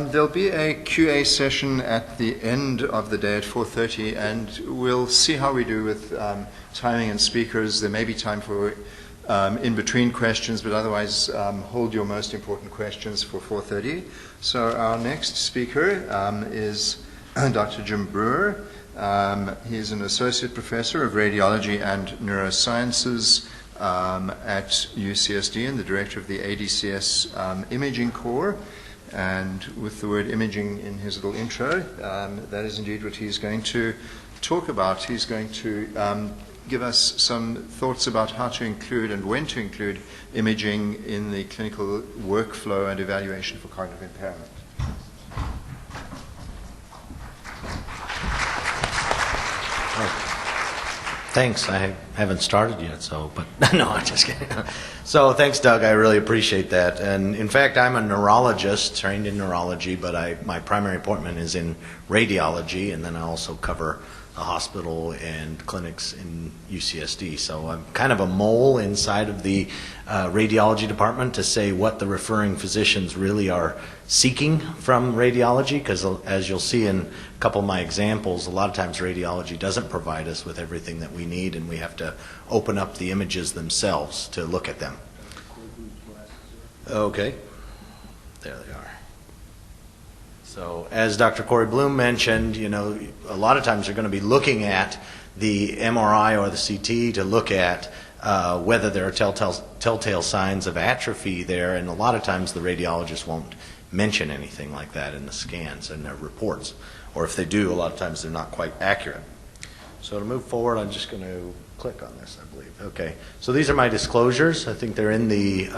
There'll be a QA session at the end of the day at 4:30, and we'll see how we do with timing and speakers. There may be time for in-between questions, but otherwise hold your most important questions for 4:30. So our next speaker is Dr. Jim Brewer. He's an associate professor of radiology and neurosciences at UCSD and the director of the ADCS Imaging Core. And with the word imaging in his little intro, that is indeed what he's going to talk about. He's going to give us some thoughts about how to include and when to include imaging in the clinical workflow and evaluation for cognitive impairment. Thanks. I haven't started yet, but no, I'm just kidding. So thanks, Doug. I really appreciate that. And in fact, I'm a neurologist, trained in neurology, but my primary appointment is in radiology, and then I also cover a hospital and clinics in UCSD. So I'm kind of a mole inside of the radiology department to say what the referring physicians really are seeking from radiology, because as you'll see in a couple of my examples, a lot of times radiology doesn't provide us with everything that we need, and we have to open up the images themselves to look at them. Okay, there they are. So as Dr. Corey Bloom mentioned, a lot of times you're going to be looking at the MRI or the CT to look at whether there are telltale signs of atrophy there, and a lot of times the radiologist won't mention anything like that in the scans and their reports. Or if they do, a lot of times they're not quite accurate. So to move forward, I'm just going to click on this, I believe. Okay, so these are my disclosures. I think they're in the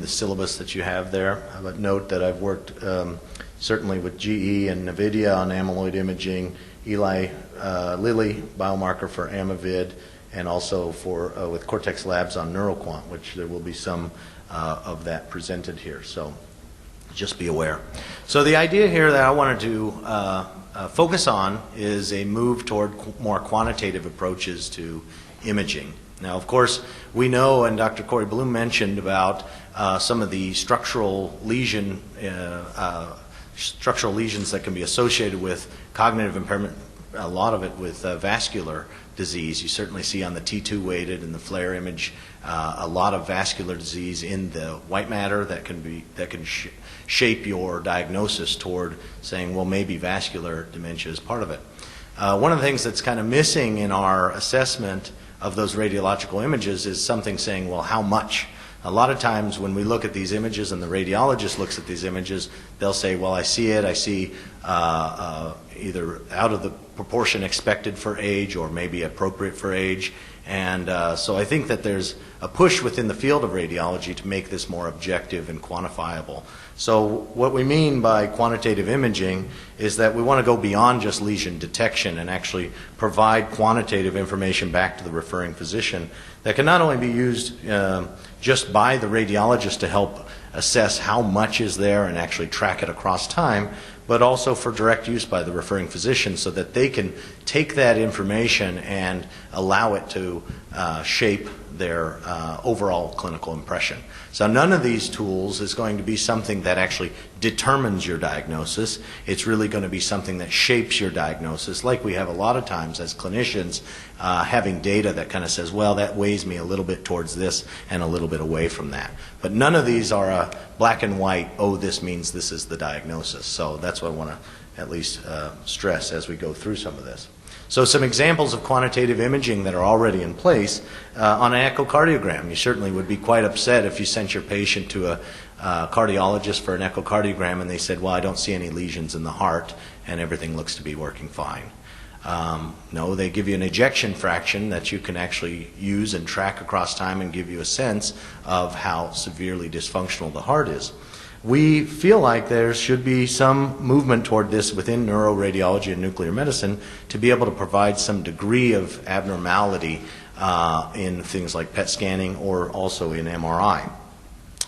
syllabus that you have there. I would note that I've worked certainly with GE and NVIDIA on amyloid imaging, Eli Lilly biomarker for Amyloid, and also with Cortex Labs on NeuroQuant, which there will be some of that presented here. So just be aware. So the idea here that I wanted to focus on is a move toward more quantitative approaches to imaging. Now, of course, we know, and Dr. Corey Bloom mentioned about some of the structural lesions that can be associated with cognitive impairment, a lot of it with vascular disease. You certainly see on the T2 weighted and the FLAIR image a lot of vascular disease in the white matter that can shape your diagnosis toward saying, well, maybe vascular dementia is part of it. One of the things that's kind of missing in our assessment of those radiological images is something saying, well, how much? A lot of times when we look at these images and the radiologist looks at these images, they'll say, well, I see either out of the proportion expected for age or maybe appropriate for age. And so I think that there's a push within the field of radiology to make this more objective and quantifiable. So what we mean by quantitative imaging is that we want to go beyond just lesion detection and actually provide quantitative information back to the referring physician that can not only be used just by the radiologist to help assess how much is there and actually track it across time, but also for direct use by the referring physician so that they can take that information and allow it to shape their overall clinical impression. So none of these tools is going to be something that actually determines your diagnosis. It's really going to be something that shapes your diagnosis, like we have a lot of times as clinicians having data that kind of says, well, that weighs me a little bit towards this and a little bit away from that. But none of these are a black and white, oh, this means this is the diagnosis. So that's what I want to at least stress as we go through some of this. So some examples of quantitative imaging that are already in place on an echocardiogram. You certainly would be quite upset if you sent your patient to a cardiologist for an echocardiogram and they said, well, I don't see any lesions in the heart and everything looks to be working fine. No, they give you an ejection fraction that you can actually use and track across time and give you a sense of how severely dysfunctional the heart is. We feel like there should be some movement toward this within neuroradiology and nuclear medicine to be able to provide some degree of abnormality in things like PET scanning or also in MRI.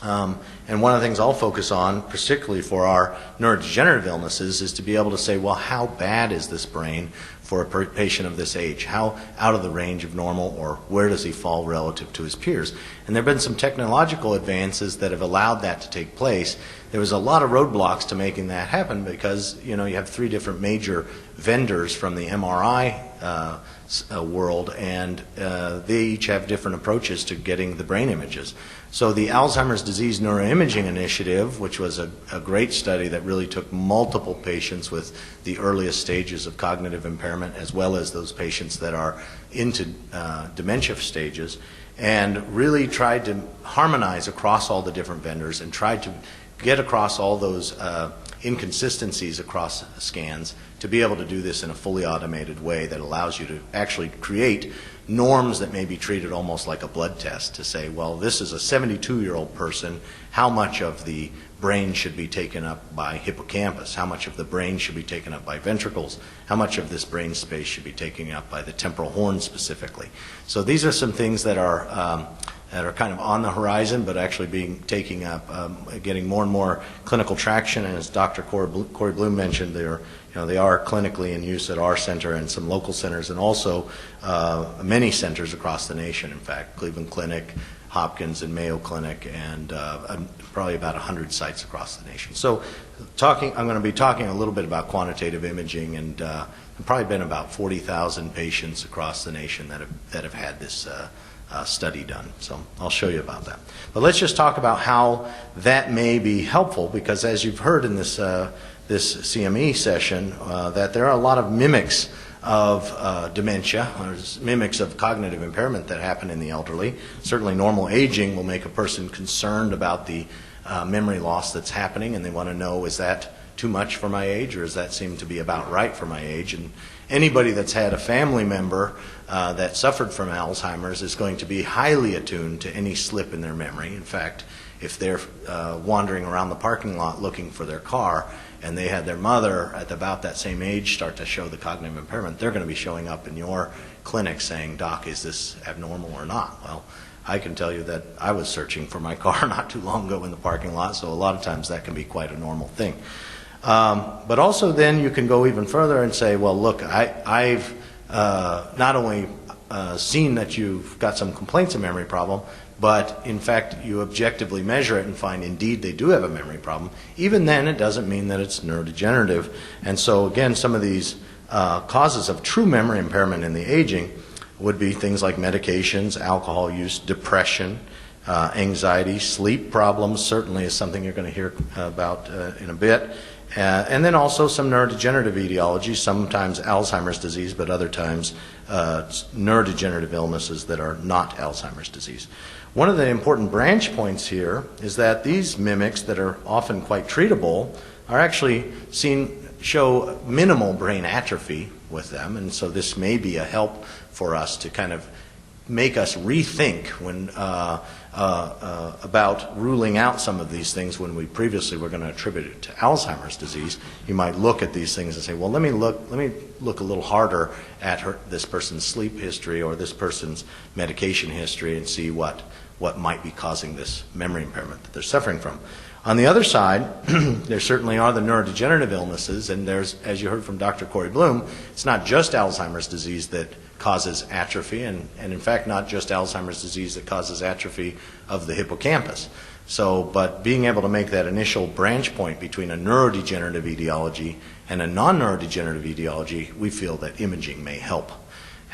And one of the things I'll focus on, particularly for our neurodegenerative illnesses, is to be able to say, well, how bad is this brain for a patient of this age? How out of the range of normal, or where does he fall relative to his peers? And there have been some technological advances that have allowed that to take place there was a lot of roadblocks to making that happen because, you know, you have 3 different major vendors from the MRI world, and they each have different approaches to getting the brain images. So the Alzheimer's Disease Neuroimaging Initiative, which was a great study that really took multiple patients with the earliest stages of cognitive impairment, as well as those patients that are into dementia stages, and really tried to harmonize across all the different vendors and tried to get across all those inconsistencies across scans to be able to do this in a fully automated way that allows you to actually create norms that may be treated almost like a blood test to say, well, this is a 72-year-old person, how much of the brain should be taken up by hippocampus, how much of the brain should be taken up by ventricles, how much of this brain space should be taken up by the temporal horn specifically. So these are some things that are kind of on the horizon, but actually taking up, getting more and more clinical traction. And as Dr. Corey Bloom mentioned, they are clinically in use at our center and some local centers, and also many centers across the nation. In fact, Cleveland Clinic, Hopkins, and Mayo Clinic, and probably about 100 sites across the nation. So, I'm going to be talking a little bit about quantitative imaging, and there have probably been about 40,000 patients across the nation that have had this study done. So I'll show you about that. But let's just talk about how that may be helpful, because as you've heard in this CME session, that there are a lot of mimics of dementia, or mimics of cognitive impairment that happen in the elderly. Certainly normal aging will make a person concerned about the memory loss that's happening, and they want to know, is that too much for my age, or does that seem to be about right for my age? And anybody that's had a family member that suffered from Alzheimer's is going to be highly attuned to any slip in their memory. In fact, if they're wandering around the parking lot looking for their car, and they had their mother at about that same age start to show the cognitive impairment, they're going to be showing up in your clinic saying, "Doc, is this abnormal or not?" Well, I can tell you that I was searching for my car not too long ago in the parking lot, so a lot of times that can be quite a normal thing. But also then you can go even further and say, well, look, I've not only seen that you've got some complaints of memory problem, but in fact you objectively measure it and find indeed they do have a memory problem. Even then it doesn't mean that it's neurodegenerative. And so again, some of these causes of true memory impairment in the aging would be things like medications, alcohol use, depression, anxiety, sleep problems certainly is something you're going to hear about in a bit. And then also some neurodegenerative etiology, sometimes Alzheimer's disease, but other times neurodegenerative illnesses that are not Alzheimer's disease. One of the important branch points here is that these mimics that are often quite treatable are actually show minimal brain atrophy with them, and so this may be a help for us to kind of make us rethink when about ruling out some of these things when we previously were going to attribute it to Alzheimer's disease. You might look at these things and say, well, let me look a little harder at this person's sleep history or this person's medication history and see what might be causing this memory impairment that they're suffering from. On the other side, there certainly are the neurodegenerative illnesses, and there's, as you heard from Dr. Corey Bloom, it's not just Alzheimer's disease that causes atrophy, and in fact not just Alzheimer's disease that causes atrophy of the hippocampus. So, but being able to make that initial branch point between a neurodegenerative etiology and a non-neurodegenerative etiology, we feel that imaging may help.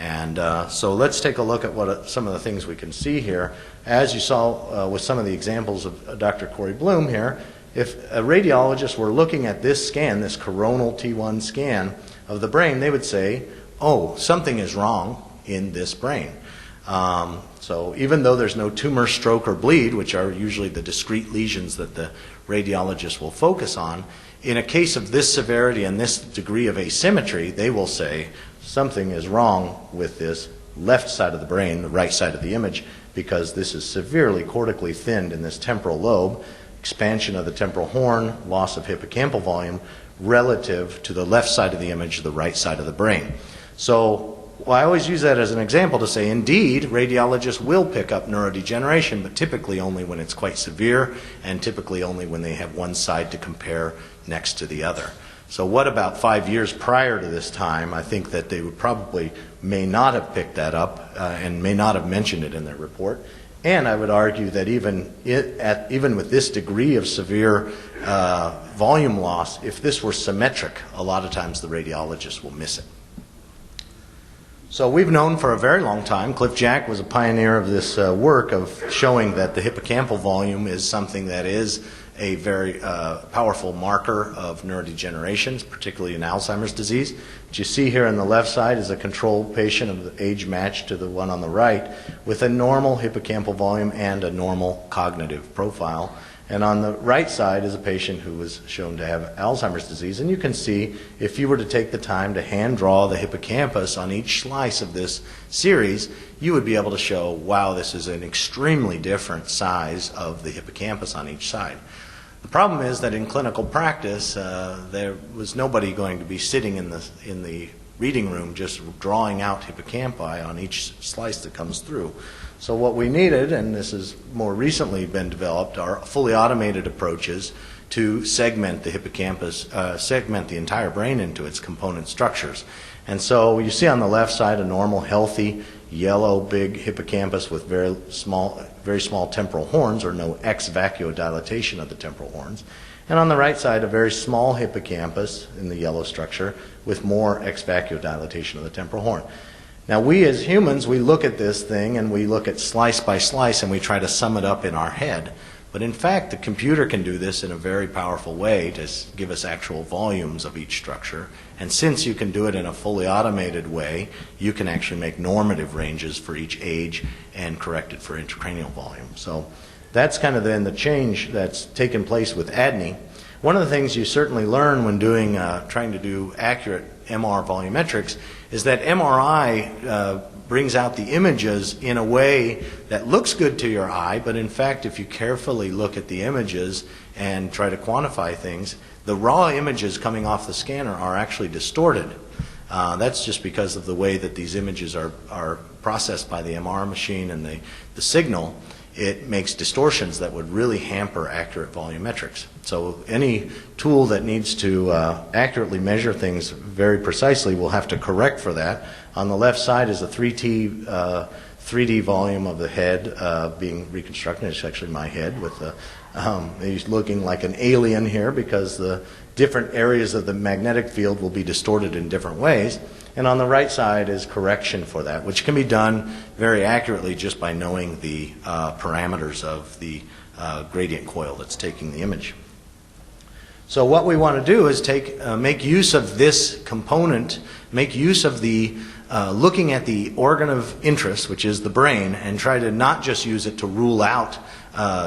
And so let's take a look at some of the things we can see here. As you saw with some of the examples of Dr. Corey Bloom here, if a radiologist were looking at this scan, this coronal T1 scan of the brain, they would say, oh, something is wrong in this brain. So even though there's no tumor, stroke, or bleed, which are usually the discrete lesions that the radiologist will focus on, in a case of this severity and this degree of asymmetry, they will say something is wrong with this left side of the brain, the right side of the image, because this is severely cortically thinned in this temporal lobe, expansion of the temporal horn, loss of hippocampal volume, relative to the left side of the image, the right side of the brain. So I always use that as an example to say, indeed, radiologists will pick up neurodegeneration, but typically only when it's quite severe, and typically only when they have one side to compare next to the other. So what about 5 years prior to this time? I think that they would probably may not have picked that up and may not have mentioned it in their report. And I would argue that even with this degree of severe volume loss, if this were symmetric, a lot of times the radiologist will miss it. So we've known for a very long time, Cliff Jack was a pioneer of this work of showing that the hippocampal volume is something that is a very powerful marker of neurodegeneration, particularly in Alzheimer's disease. What you see here on the left side is a control patient of the age matched to the one on the right with a normal hippocampal volume and a normal cognitive profile. And on the right side is a patient who was shown to have Alzheimer's disease. And you can see, if you were to take the time to hand draw the hippocampus on each slice of this series, you would be able to show, wow, this is an extremely different size of the hippocampus on each side. The problem is that in clinical practice, there was nobody going to be sitting in the reading room just drawing out hippocampi on each slice that comes through. So what we needed, and this has more recently been developed, are fully automated approaches to segment the hippocampus, segment the entire brain into its component structures. And so you see on the left side a normal, healthy, yellow, big hippocampus with very small temporal horns, or no ex vacuo dilatation of the temporal horns. And on the right side, a very small hippocampus in the yellow structure with more ex vacuo dilatation of the temporal horn. Now, we as humans, we look at this thing and we look at slice by slice and we try to sum it up in our head. But in fact, the computer can do this in a very powerful way to give us actual volumes of each structure. And since you can do it in a fully automated way, you can actually make normative ranges for each age and correct it for intracranial volume. So that's kind of then the change that's taken place with ADNI. One of the things you certainly learn when trying to do accurate MR volumetrics is that MRI brings out the images in a way that looks good to your eye, but in fact, if you carefully look at the images and try to quantify things, the raw images coming off the scanner are actually distorted. That's just because of the way that these images are processed by the MR machine and the signal. It makes distortions that would really hamper accurate volumetrics. So any tool that needs to accurately measure things very precisely will have to correct for that. On the left side is a 3D volume of the head being reconstructed. It's actually my head with he's looking like an alien here because the different areas of the magnetic field will be distorted in different ways. And on the right side is correction for that, which can be done very accurately just by knowing the parameters of the gradient coil that's taking the image. So what we want to do is make use of this component, make use of the looking at the organ of interest, which is the brain, and try to not just use it to rule out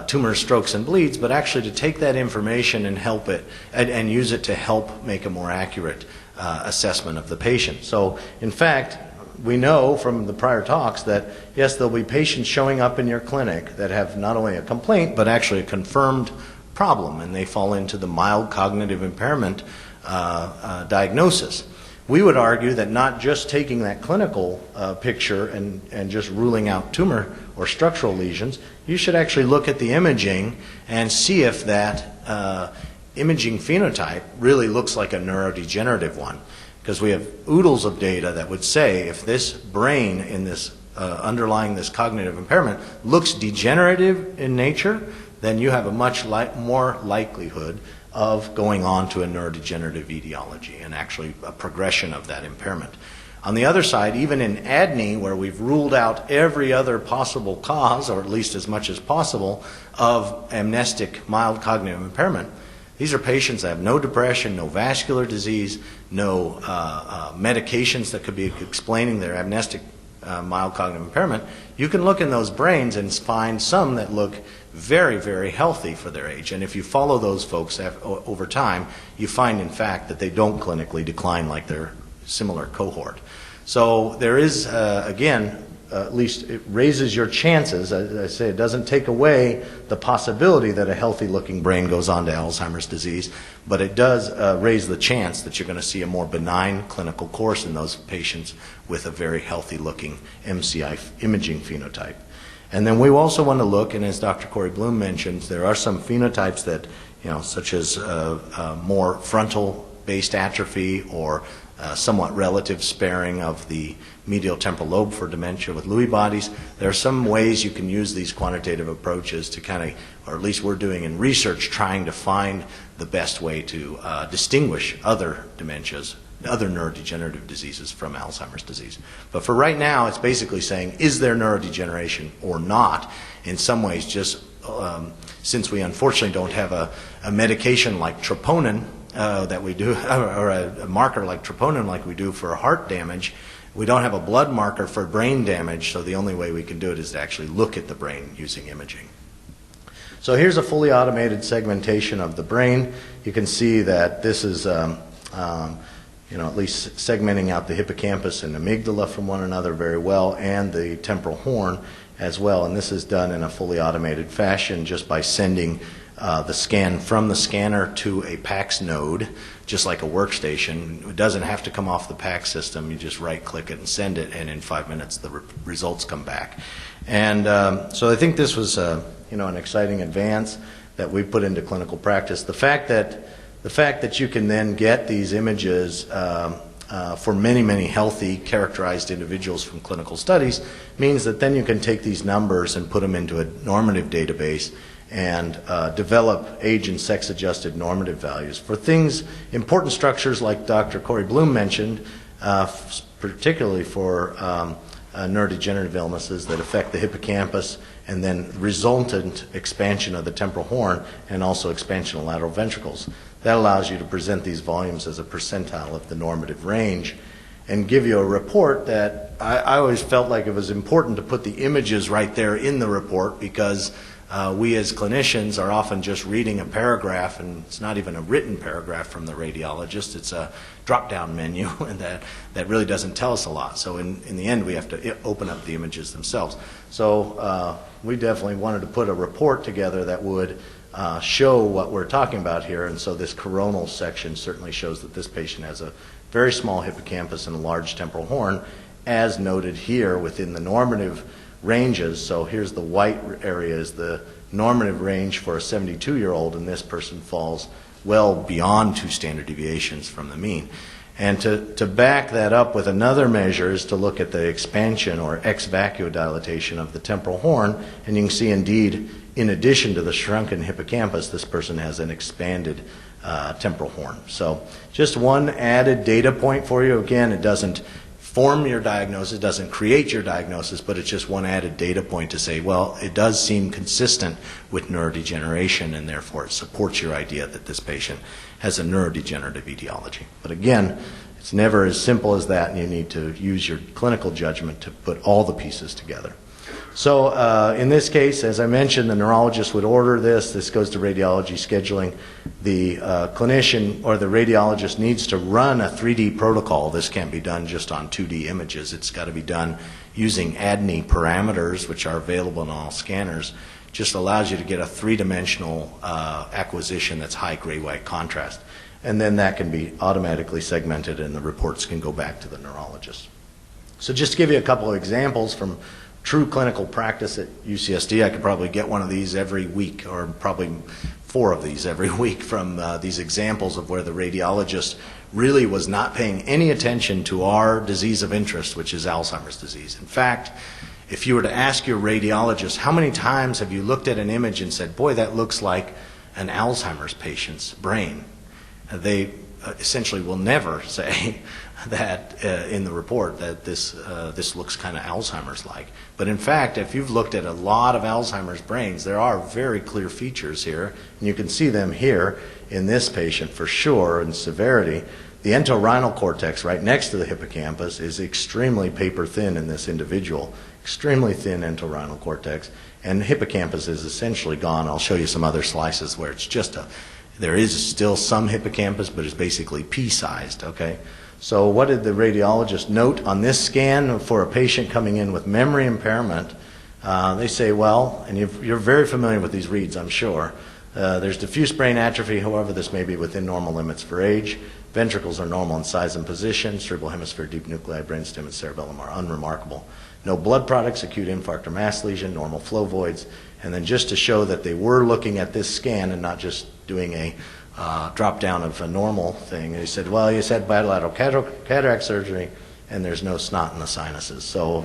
tumors, strokes, and bleeds, but actually to take that information and help it and use it to help make a more accurate assessment of the patient. So, in fact, we know from the prior talks that, yes, there'll be patients showing up in your clinic that have not only a complaint, but actually a confirmed problem, and they fall into the mild cognitive impairment diagnosis. We would argue that not just taking that clinical picture and just ruling out tumor or structural lesions, you should actually look at the imaging and see if that imaging phenotype really looks like a neurodegenerative one, because we have oodles of data that would say if this brain in this underlying this cognitive impairment looks degenerative in nature, then you have a much more likelihood of going on to a neurodegenerative etiology and actually a progression of that impairment. On the other side, even in ADNI, where we've ruled out every other possible cause, or at least as much as possible, of amnestic mild cognitive impairment, these are patients that have no depression, no vascular disease, no medications that could be explaining their amnestic mild cognitive impairment. You can look in those brains and find some that look very, very healthy for their age. And if you follow those folks over time, you find, in fact, that they don't clinically decline like their similar cohort. So there is, again, at least it raises your chances. As I say, it doesn't take away the possibility that a healthy-looking brain goes on to Alzheimer's disease, but it does raise the chance that you're going to see a more benign clinical course in those patients with a very healthy-looking MCI imaging phenotype. And then we also want to look, and as Dr. Corey Bloom mentions, there are some phenotypes that, such as more frontal-based atrophy or somewhat relative sparing of the medial temporal lobe for dementia with Lewy bodies. There are some ways you can use these quantitative approaches to kind of, or at least we're doing in research, trying to find the best way to distinguish other dementias, other neurodegenerative diseases from Alzheimer's disease. But for right now, it's basically saying, is there neurodegeneration or not? In some ways, just since we unfortunately don't have a medication like troponin that we do, or a marker like troponin like we do for heart damage, we don't have a blood marker for brain damage, so the only way we can do it is to actually look at the brain using imaging. So here's a fully automated segmentation of the brain. You can see that this is at least segmenting out the hippocampus and amygdala from one another very well, and the temporal horn as well. And this is done in a fully automated fashion just by sending the scan from the scanner to a PACS node, just like a workstation. It doesn't have to come off the PACS system. You just right-click it and send it, and in 5 minutes the results come back. And so I think this was an exciting advance that we put into clinical practice. The fact that you can then get these images for many, many healthy, characterized individuals from clinical studies means that then you can take these numbers and put them into a normative database and develop age and sex-adjusted normative values. For things, important structures like Dr. Corey Bloom mentioned, particularly for neurodegenerative illnesses that affect the hippocampus and then resultant expansion of the temporal horn and also expansion of lateral ventricles. That allows you to present these volumes as a percentile of the normative range and give you a report that I always felt like it was important to put the images right there in the report, because we as clinicians are often just reading a paragraph, and it's not even a written paragraph from the radiologist. It's a drop-down menu and that really doesn't tell us a lot. So in the end, we have to open up the images themselves. So we definitely wanted to put a report together that would show what we're talking about here. And so this coronal section certainly shows that this patient has a very small hippocampus and a large temporal horn, as noted here within the normative ranges. So here's the white area is the normative range for a 72-year-old, and this person falls well beyond 2 standard deviations from the mean. And to back that up with another measure is to look at the expansion or ex vacuo dilatation of the temporal horn, and you can see indeed, in addition to the shrunken hippocampus, this person has an expanded temporal horn. So just one added data point for you. Again, it doesn't form your diagnosis, doesn't create your diagnosis, but it's just one added data point to say, well, it does seem consistent with neurodegeneration, and therefore it supports your idea that this patient has a neurodegenerative etiology. But again, it's never as simple as that, and you need to use your clinical judgment to put all the pieces together. So in this case, as I mentioned, the neurologist would order this. This goes to radiology scheduling. The clinician or the radiologist needs to run a 3D protocol. This can't be done just on 2D images. It's got to be done using ADNI parameters, which are available in all scanners. Just allows you to get a 3-dimensional acquisition that's high gray-white contrast. And then that can be automatically segmented, and the reports can go back to the neurologist. So just to give you a couple of examples from true clinical practice at UCSD, I could probably get one of these every week, or probably 4 of these every week, from these examples of where the radiologist really was not paying any attention to our disease of interest, which is Alzheimer's disease. In fact, if you were to ask your radiologist, how many times have you looked at an image and said, boy, that looks like an Alzheimer's patient's brain? They essentially will never say that in the report that this looks kind of Alzheimer's-like. But in fact, if you've looked at a lot of Alzheimer's brains, there are very clear features here, and you can see them here in this patient for sure in severity. The entorhinal cortex right next to the hippocampus is extremely paper thin in this individual, extremely thin entorhinal cortex, and the hippocampus is essentially gone. I'll show you some other slices where it's just there is still some hippocampus, but it's basically pea-sized, okay? So what did the radiologist note on this scan for a patient coming in with memory impairment? They say, well, and you're very familiar with these reads, I'm sure. There's diffuse brain atrophy, however, this may be within normal limits for age. Ventricles are normal in size and position. Cerebral hemisphere, deep nuclei, brainstem, and cerebellum are unremarkable. No blood products, acute infarct or mass lesion, normal flow voids. And then just to show that they were looking at this scan and not just doing a drop down of a normal thing. And he said, well, you said bilateral cataract surgery, and there's no snot in the sinuses. So,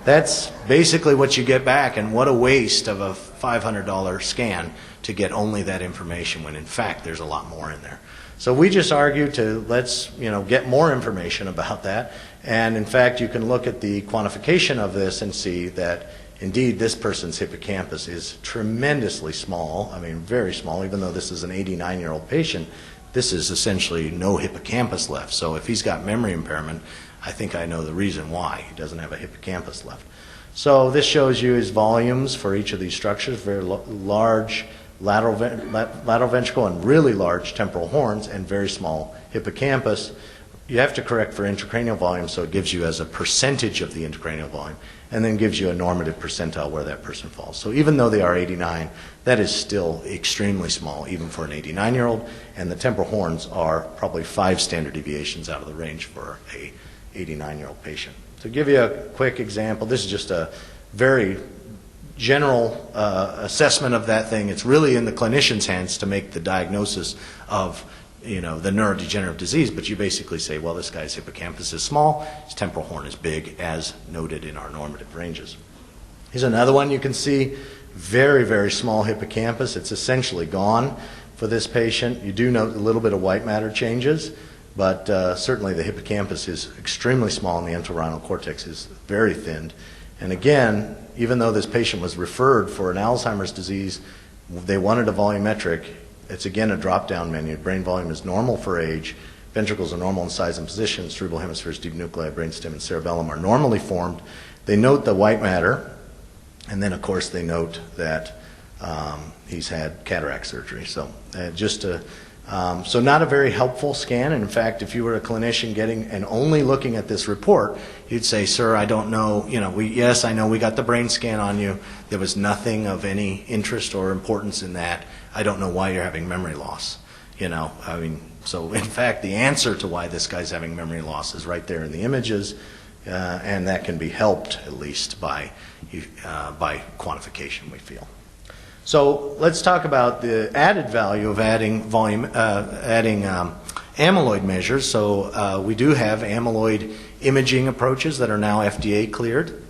that's basically what you get back, and what a waste of a $500 scan to get only that information when in fact there's a lot more in there. So we just argued to let's get more information about that, and in fact you can look at the quantification of this and see that indeed this person's hippocampus is tremendously small. I mean, very small. Even though this is an 89-year-old patient, this is essentially no hippocampus left. So if he's got memory impairment, I think I know the reason why he doesn't have a hippocampus left. So this shows you his volumes for each of these structures, very large lateral ventricle and really large temporal horns and very small hippocampus. You have to correct for intracranial volume, so it gives you as a percentage of the intracranial volume, and then gives you a normative percentile where that person falls. So even though they are 89, that is still extremely small, even for an 89-year-old, and the temporal horns are probably 5 standard deviations out of the range for a 89-year-old patient. To give you a quick example, this is just a very general assessment of that thing. It's really in the clinician's hands to make the diagnosis of the neurodegenerative disease, but you basically say, well, this guy's hippocampus is small, his temporal horn is big, as noted in our normative ranges. Here's another one you can see, very, very small hippocampus. It's essentially gone for this patient. You do note a little bit of white matter changes, but certainly the hippocampus is extremely small and the entorhinal cortex is very thinned. And again, even though this patient was referred for an Alzheimer's disease, they wanted a volumetric. It's again a drop-down menu. Brain volume is normal for age. Ventricles are normal in size and position. Cerebral hemispheres, deep nuclei, brainstem, and cerebellum are normally formed. They note the white matter, and then of course they note that he's had cataract surgery. So so not a very helpful scan. And in fact, if you were a clinician getting and only looking at this report, you'd say, sir, I don't know, yes, I know we got the brain scan on you. There was nothing of any interest or importance in that. I don't know why you're having memory loss. So in fact, the answer to why this guy's having memory loss is right there in the images, and that can be helped at least by quantification, we feel. So let's talk about the added value of adding amyloid measures. So we do have amyloid imaging approaches that are now FDA cleared,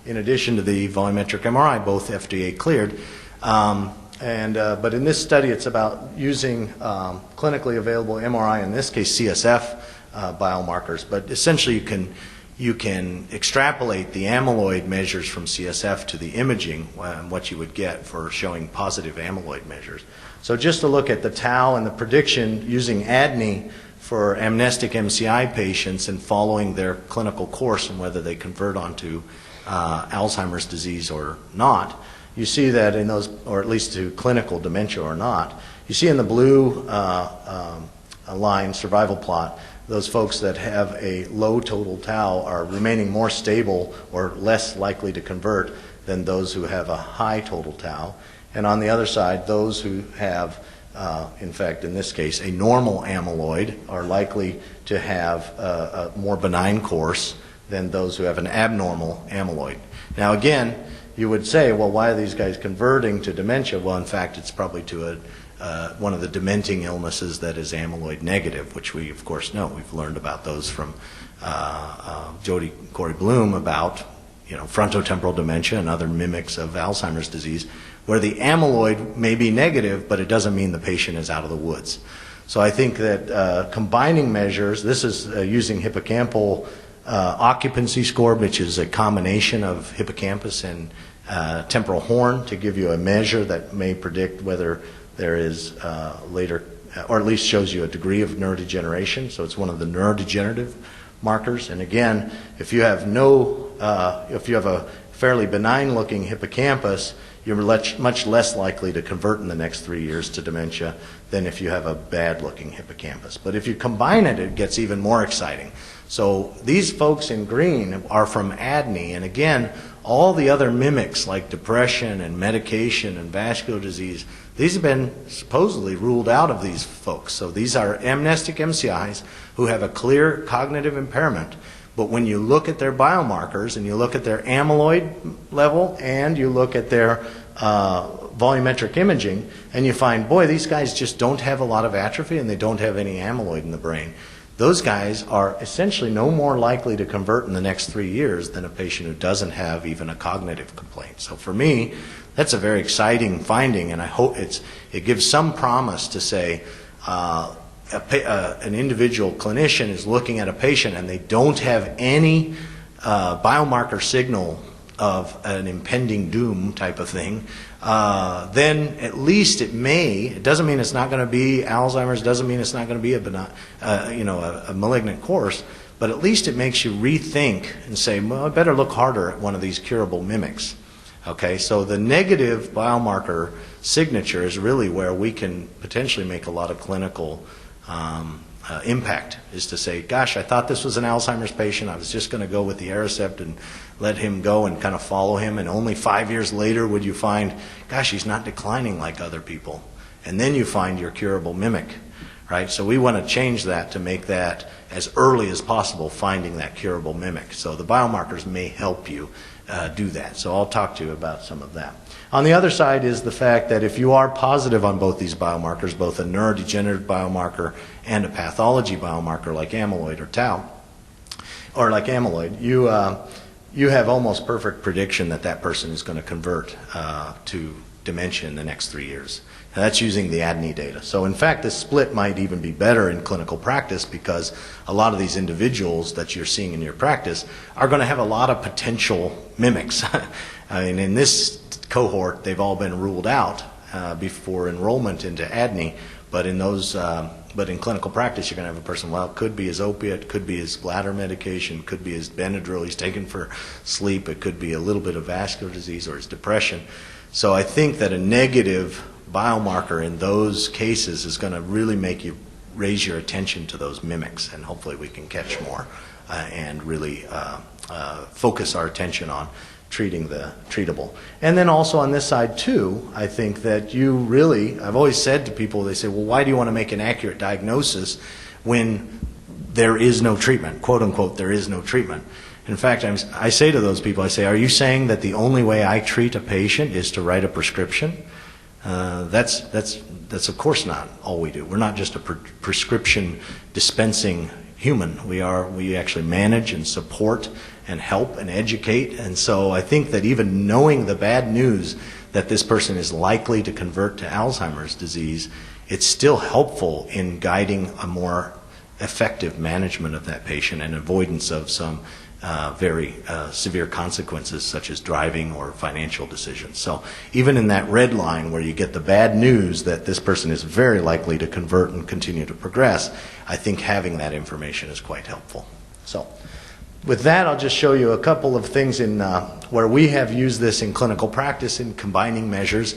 in addition to the volumetric MRI, both FDA cleared. But in this study, it's about using clinically available MRI, in this case CSF biomarkers. But essentially, you can extrapolate the amyloid measures from CSF to the imaging, what you would get for showing positive amyloid measures. So just to look at the tau and the prediction using ADNI for amnestic MCI patients and following their clinical course and whether they convert onto Alzheimer's disease or not, you see that in those, or at least to clinical dementia or not, you see in the blue line survival plot, those folks that have a low total tau are remaining more stable or less likely to convert than those who have a high total tau. And on the other side, those who have, in fact, in this case, a normal amyloid are likely to have a more benign course than those who have an abnormal amyloid. Now again, you would say, well, why are these guys converting to dementia? Well, in fact, it's probably to one of the dementing illnesses that is amyloid negative, which we, of course, know. We've learned about those from Jody Corey Bloom about frontotemporal dementia and other mimics of Alzheimer's disease, where the amyloid may be negative, but it doesn't mean the patient is out of the woods. So I think that combining measures, this is using hippocampal occupancy score, which is a combination of hippocampus and temporal horn, to give you a measure that may predict whether there is later, or at least shows you a degree of neurodegeneration. So it's one of the neurodegenerative markers. And again, if you have a fairly benign looking hippocampus, you're much less likely to convert in the next 3 years to dementia than if you have a bad looking hippocampus. But if you combine it, it gets even more exciting. So these folks in green are from ADNI, and again, all the other mimics like depression and medication and vascular disease, these have been supposedly ruled out of these folks. So these are amnestic MCIs who have a clear cognitive impairment. But when you look at their biomarkers and you look at their amyloid level and you look at their volumetric imaging, and you find, boy, these guys just don't have a lot of atrophy and they don't have any amyloid in the brain. Those guys are essentially no more likely to convert in the next 3 years than a patient who doesn't have even a cognitive complaint. So for me, that's a very exciting finding, and I hope it gives some promise to say an individual clinician is looking at a patient and they don't have any biomarker signal of an impending doom type of thing, then at least it doesn't mean it's not going to be Alzheimer's, doesn't mean it's not going to be a malignant course, but at least it makes you rethink and say, well, I better look harder at one of these curable mimics. Okay, so the negative biomarker signature is really where we can potentially make a lot of clinical impact, is to say, gosh, I thought this was an Alzheimer's patient. I was just going to go with the Aricept and let him go and kind of follow him, and only 5 years later would you find, gosh, he's not declining like other people. And then you find your curable mimic, right? So we want to change that to make that as early as possible, finding that curable mimic. So the biomarkers may help you do that. So I'll talk to you about some of that. On the other side is the fact that if you are positive on both these biomarkers, both a neurodegenerative biomarker and a pathology biomarker like amyloid or tau, or like amyloid, you have almost perfect prediction that that person is going to convert to dementia in the next 3 years. Now, that's using the ADNI data. So in fact, this split might even be better in clinical practice, because a lot of these individuals that you're seeing in your practice are going to have a lot of potential mimics. I mean, in this cohort, they've all been ruled out before enrollment into ADNI, but in clinical practice, you're going to have a person, well, it could be his opiate, could be his bladder medication, could be his Benadryl he's taken for sleep, it could be a little bit of vascular disease or his depression. So I think that a negative biomarker in those cases is going to really make you raise your attention to those mimics, and hopefully we can catch more and really focus our attention on treating the treatable. And then also on this side too, I think that I've always said to people, they say, well, why do you want to make an accurate diagnosis when there is no treatment, quote unquote, there is no treatment? In fact, I say to those people, I say, are you saying that the only way I treat a patient is to write a prescription? That's of course not all we do. We're not just a prescription dispensing human. We actually manage and support and help and educate. And so I think that even knowing the bad news that this person is likely to convert to Alzheimer's disease, it's still helpful in guiding a more effective management of that patient and avoidance of some very severe consequences such as driving or financial decisions. So even in that red line where you get the bad news that this person is very likely to convert and continue to progress, I think having that information is quite helpful. So with that, I'll just show you a couple of things in where we have used this in clinical practice in combining measures.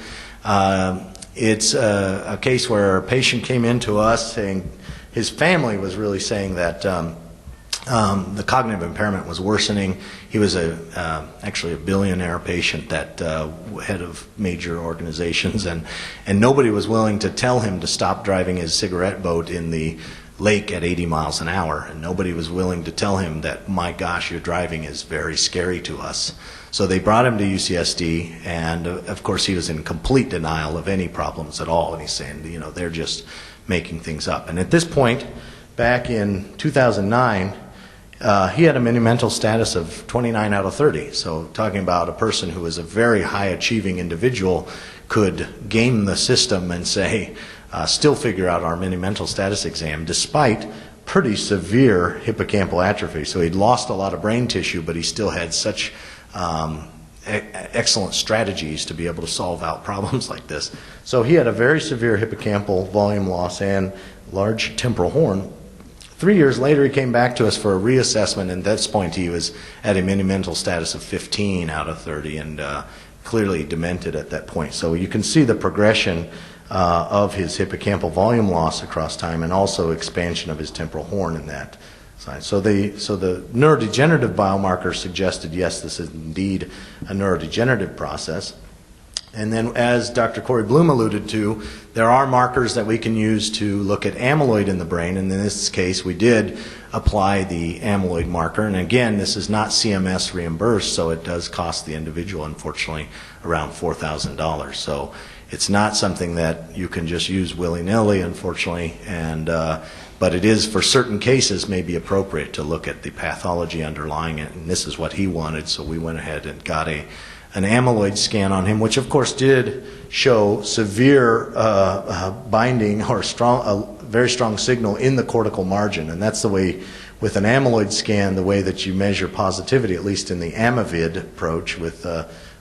It's a case where a patient came in to us saying his family was really saying that the cognitive impairment was worsening. He was actually a billionaire patient, that head of major organizations, and nobody was willing to tell him to stop driving his cigarette boat in the lake at 80 miles an hour, and nobody was willing to tell him that, my gosh, your driving is very scary to us. So they brought him to UCSD, and of course he was in complete denial of any problems at all, and he's saying, they're just making things up. And at this point, back in 2009, he had a mini-mental status of 29 out of 30. So talking about a person who is a very high-achieving individual could game the system and say, still figure out our mini-mental status exam despite pretty severe hippocampal atrophy. So he'd lost a lot of brain tissue, but he still had such excellent strategies to be able to solve out problems like this. So he had a very severe hippocampal volume loss and large temporal horn. 3 years later, he came back to us for a reassessment, and at this point he was at a mini-mental status of 15 out of 30 and clearly demented at that point. So you can see the progression of his hippocampal volume loss across time, and also expansion of his temporal horn in that side. So the neurodegenerative biomarker suggested, yes, this is indeed a neurodegenerative process. And then, as Dr. Corey Bloom alluded to, there are markers that we can use to look at amyloid in the brain, and in this case we did apply the amyloid marker. And again, this is not CMS reimbursed, so it does cost the individual, unfortunately, around $4,000. So it's not something that you can just use willy-nilly, unfortunately, but it is, for certain cases, may be appropriate to look at the pathology underlying it, and this is what he wanted, so we went ahead and got an amyloid scan on him, which of course did show severe binding or a very strong signal in the cortical margin. And that's the way, with an amyloid scan, the way that you measure positivity, at least in the Amyvid approach with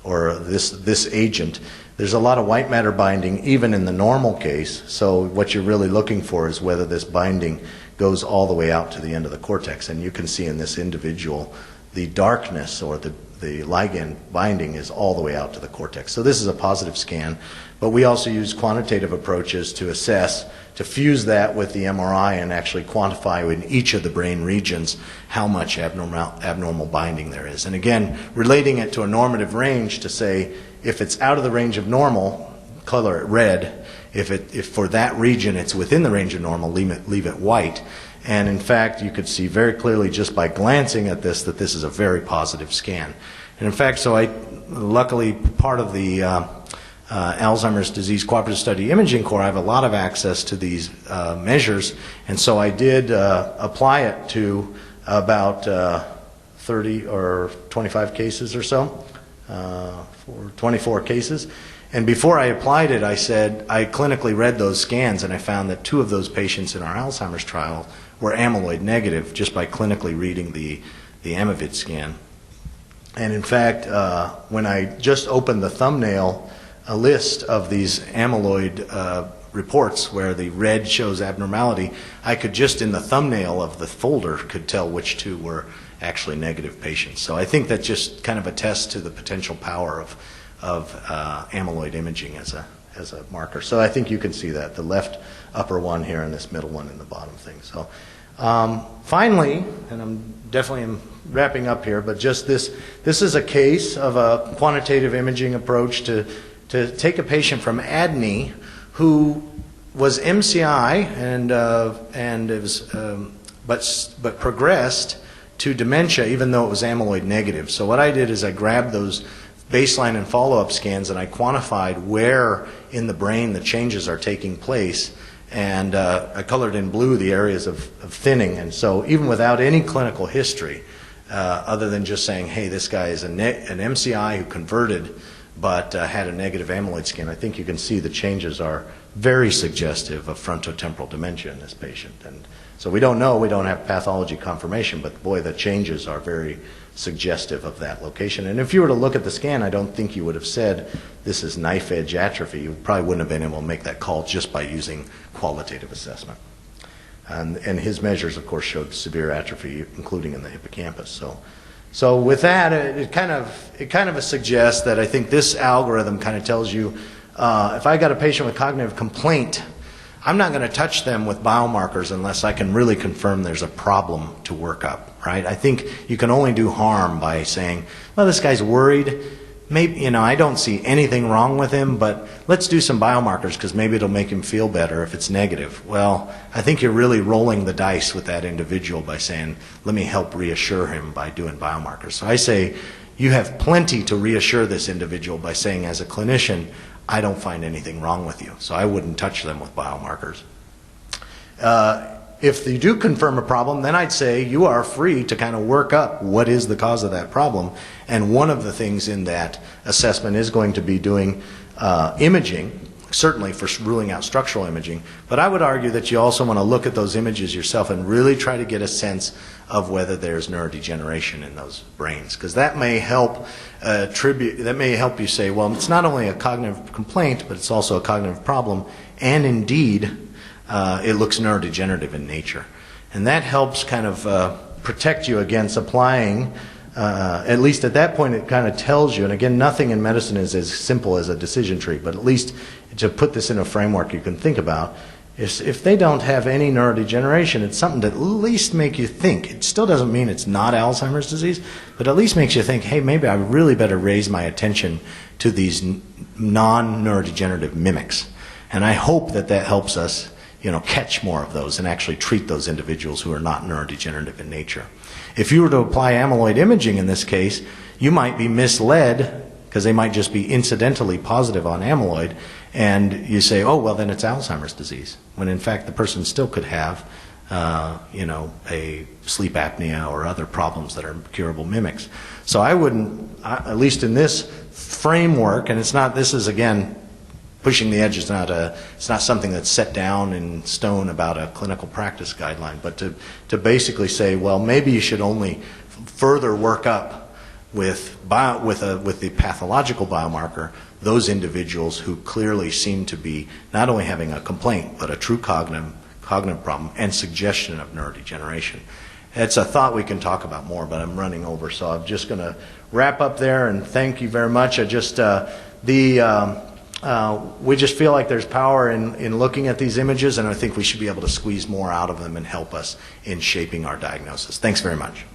or this agent. There's a lot of white matter binding even in the normal case, so what you're really looking for is whether this binding goes all the way out to the end of the cortex. And you can see in this individual the darkness, or the ligand binding, is all the way out to the cortex. So this is a positive scan, but we also use quantitative approaches to assess, to fuse that with the MRI and actually quantify in each of the brain regions how much abnormal binding there is. And again, relating it to a normative range to say, if it's out of the range of normal, color it red. If for that region it's within the range of normal, leave it white. And in fact, you could see very clearly just by glancing at this that this is a very positive scan. And in fact, so luckily, part of the Alzheimer's Disease Cooperative Study Imaging Corps, I have a lot of access to these measures, and so I did apply it to about 30 or 25 cases or so, for 24 cases. And before I applied it, I said, I clinically read those scans, and I found that 2 of those patients in our Alzheimer's trial were amyloid negative just by clinically reading the Amyvid scan. And in fact, when I just opened the thumbnail, a list of these amyloid reports where the red shows abnormality, I could just in the thumbnail of the folder could tell which 2 were actually negative patients. So I think that just kind of attests to the potential power of amyloid imaging as a marker. So I think you can see that, the left upper one here and this middle one in the bottom thing. So finally, and I'm definitely wrapping up here, but just this is a case of a quantitative imaging approach to take a patient from ADNI who was MCI and it was but progressed to dementia even though it was amyloid negative. So what I did is I grabbed those baseline and follow-up scans and I quantified where in the brain the changes are taking place, and I colored in blue the areas of thinning. And so even without any clinical history, other than just saying, hey, this guy is an MCI who converted but had a negative amyloid scan, I think you can see the changes are very suggestive of frontotemporal dementia in this patient. And so we don't know, we don't have pathology confirmation, but boy, the changes are very suggestive of that location. And if you were to look at the scan, I don't think you would have said this is knife edge atrophy. You probably wouldn't have been able to make that call just by using qualitative assessment. And his measures, of course, showed severe atrophy, including in the hippocampus. So with that, it kind of suggests that I think this algorithm kind of tells you, if I got a patient with cognitive complaint, I'm not going to touch them with biomarkers unless I can really confirm there's a problem to work up, right? I think you can only do harm by saying, well, this guy's worried. Maybe, I don't see anything wrong with him, but let's do some biomarkers because maybe it'll make him feel better if it's negative. Well, I think you're really rolling the dice with that individual by saying, let me help reassure him by doing biomarkers. So I say, you have plenty to reassure this individual by saying, as a clinician, I don't find anything wrong with you, so I wouldn't touch them with biomarkers. If you do confirm a problem, then I'd say you are free to kind of work up what is the cause of that problem. And one of the things in that assessment is going to be doing imaging, certainly for ruling out structural imaging. But I would argue that you also want to look at those images yourself and really try to get a sense of whether there's neurodegeneration in those brains, because that may help you say, well, it's not only a cognitive complaint, but it's also a cognitive problem, and indeed it looks neurodegenerative in nature. And that helps kind of protect you against applying, at least at that point it kind of tells you, and again, nothing in medicine is as simple as a decision tree, but at least to put this in a framework you can think about, is if they don't have any neurodegeneration, it's something to at least make you think. It still doesn't mean it's not Alzheimer's disease, but at least makes you think, hey, maybe I really better raise my attention to these non-neurodegenerative mimics. And I hope that that helps us, catch more of those and actually treat those individuals who are not neurodegenerative in nature. If you were to apply amyloid imaging in this case, you might be misled because they might just be incidentally positive on amyloid, and you say, oh, well, then it's Alzheimer's disease, when in fact the person still could have, a sleep apnea or other problems that are curable mimics. So I wouldn't, at least in this framework, and this is again, pushing the edge, it's not something that's set down in stone about a clinical practice guideline, but to basically say, well, maybe you should only further work up with the pathological biomarker those individuals who clearly seem to be not only having a complaint, but a true cognitive problem and suggestion of neurodegeneration. It's a thought we can talk about more, but I'm running over, so I'm just going to wrap up there, and thank you very much. We just feel like there's power in looking at these images, and I think we should be able to squeeze more out of them and help us in shaping our diagnosis. Thanks very much.